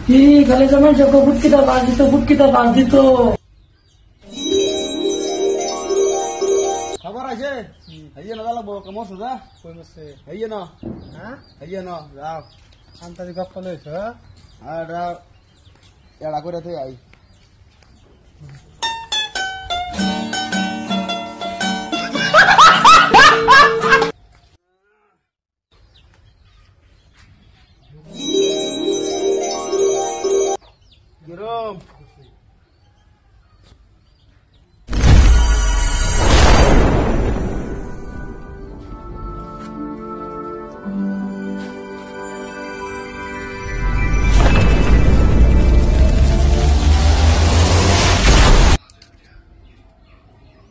কি খালি জমা যখন ফুটকিটা বাজ দিত ফুটকিটা বাজ দিত। খবর আছে হাইয়ে না লাগবো কামস দা কই মছে হাইয়ে না হ্যাঁ হাইয়ে না যাও আন্তাজি গপ্প লইছ আর এড়া করে থই আই গরম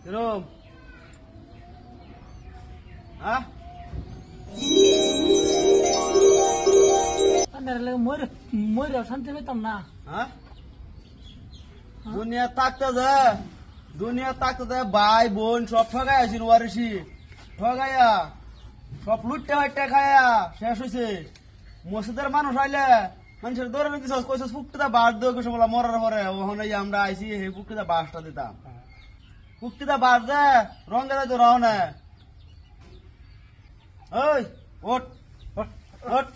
গরম হ্যাঁ মরে শান্তি পেতাম না। হ্যাঁ দুনিয়া তাকতে দে ভাই বোন সব ঠগাই আছি ওয়ারিসি ঠগাইয়া সব লুটতে হাইটে খায়া শেষ হয়েছে। মসজিদের মানুষ আইলে মানুষের দৌড়ে নিতে কইস ফুকটিটা বাস দেওয়া কিছু বলা মরার পরে ওখানে আমরা আইসি সেই ফুকটিটা বাসটা দিতাম। ফুকটিটা বাস দে রঙে দেয় তো রহনে ওই ওট ওট ওট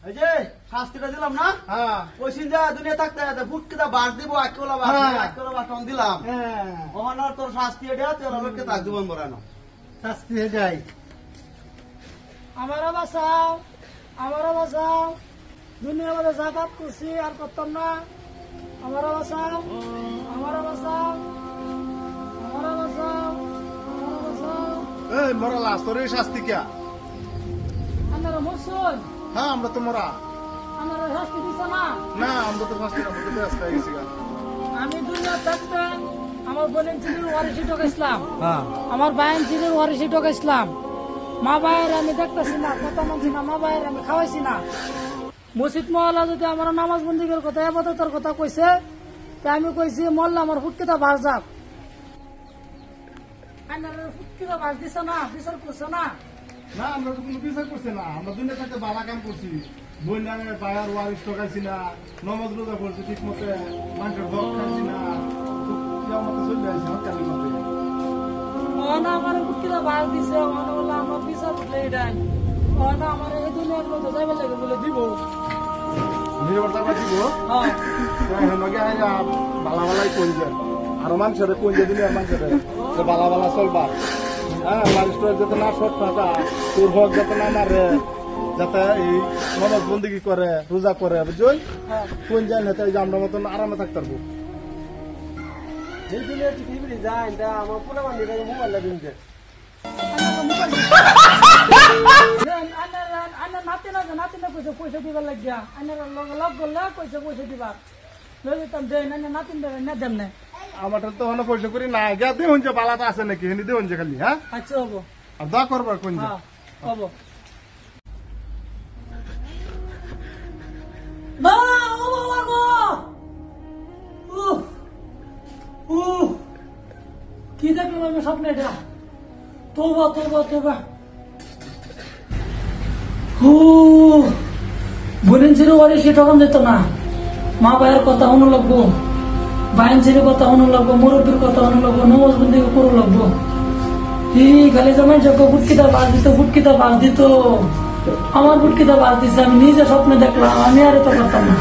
এই যে শাস্তিটা দিলাম না ওই সিন্ধা দুনিয়া থাকতে ফুটকিটা বাস দিব আকেলা বাস দিলাম ওখানে তোর শাস্তি এটা তোর লোককে তাক দিব মরানো শাস্তি হয়ে যায়। আমারও বাঁচাও দুনিয়া মধ্যে যা পাপ করছি আর করতাম না। আমারও বাঁচাও এই মরা লাশ তোর এই শাস্তি কে? আপনারা মরছেন হ্যাঁ আমরা তো মরা আপনারা শাস্তি দিচ্ছে না। না আমরা তো শাস্তি আমরা তো ব্যস্ত হয়ে গেছি। আমি দুনিয়া থাকতে আমার বোনের ছেলের ওয়ারিশি ঢোকাইছিলাম, আমার ভাইয়ের ছেলের ওয়ারিশি ঢোকাইছিলাম। মা ভাইয়ের আমি দেখতেছি না, কথা মানছি না, মা ভাইয়ের আমি খাওয়াইছি না। মসজিদ মহল্লা যদি আমার নামাজ বন্দীর কথা আবাদতের কথা কইছে তা আমি কইছি মল্লা আমার ফুটকিটা ভাস যাক। ফুটকিটা ভাস দিছে না, বিচার করছে না। না আমরা তো কোনো বিচার করছি না, আমরা দুনিয়া থাকতে বালা কাম করছি। বই নামে বায়ার ওয়ারিশ ঠকাইছি না, নমাজ রোজা করছি ঠিক মতে, মানুষের দখ খাইছি না, মতো চলে আসছি হকালের মতে। আমার ফুটকিটা ভাস দিছে, বললো আমার বিচার উঠলে এটাই আমার এই দুনিয়ার মধ্যে যাইবার লাগে বলে দিব বালা বালাই কই যায় আর মানুষের কই যে দিলে মানুষের বালা বালা চলবা। হ্যাঁ বারিস্টার যাতে না সৎ থাকা, তোর হক যাতে না মারে, যাতে এই নমাজ বন্দিগি করে রোজা করে বুঝলি কোন যায় না তাই আমরা মতন আরামে থাকতে পারবো। এই দুনিয়া পৃথিবী যায় আমার পুরো মানে মোবাইল লাগিয়ে নাতিনা পয়সা দিবার লাগিয়া লগ করলে পয়সা দিবার লই যেতাম দে নাতিন দেন না। আমার তো পয়সা করি না গা দেউন যে বালাটা আছে নাকি হেনি দেউন যে খালি। হ্যাঁ আচ্ছা হবো আর দা করবার কোন হবো কি দেখলাম আমি স্বপ্নে এটা। তোবা বোনের ছিল ওরে সে তখন যেত না। মা ভাইয়ের কথা শুনো লাগবো, বাইন ছিল কথা শুনো লাগবো, মুরব্বীর কথা শুনো লাগবো, নমাজ বন্দি করো লাগবো। কি খালি জামাই যখন ফুটকিটা বাজ দিত আমার ফুটকিটা বাজ দিছে। আমি নিজে স্বপ্নে দেখলাম, আমি আর তো করতাম না।